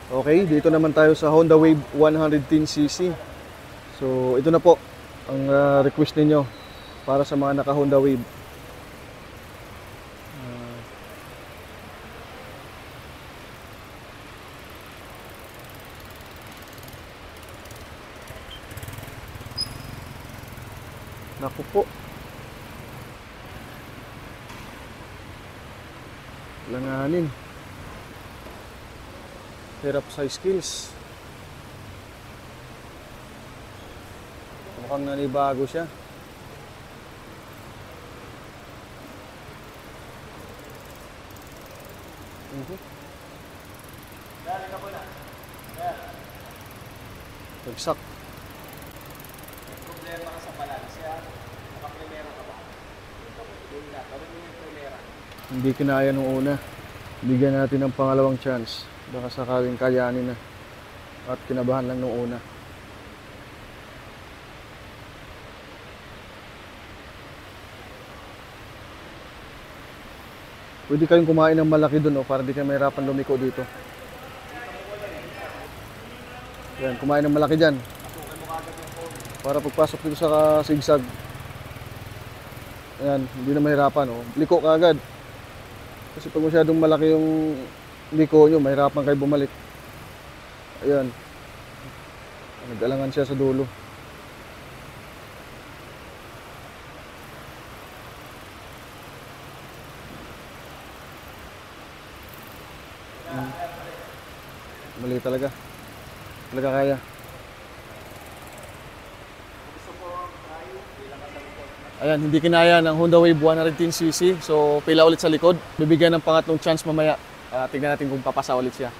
Okay, dito naman tayo sa Honda Wave 110cc. So, ito na po ang request ninyo para sa mga naka Honda Wave. Naku po. Langanin. Hirap sa skills. Mukhang nanibago siya. Bagsak. Problema ka sa balansya. Nakaprimera ka ba? Doon na. Gawin mo yung primera. Hindi kinaya nung una. Bigyan natin ng pangalawang chance. Baka sakaling kayanin na. At kinabahan lang nung una. Pwede kayong kumain ng malaki dun para di kayo mahirapan lumiko dito. Yan, kumain ng malaki dyan. Para pagpasok dito sa sigsag. Ayan, hindi na mahirapan. Oh. Liko ka agad. Kasi pag masyadong malaki yung liko nyo, mahirapan kayo bumalik. Ayan. Nag-alangan siya sa dulo. Mali talaga. Talaga kaya. Ayan, hindi kinaya ng Honda Wave 110cc. So, pila ulit sa likod. Bibigyan ng pangatlong chance mamaya. Tignan natin kung papasa ulit siya.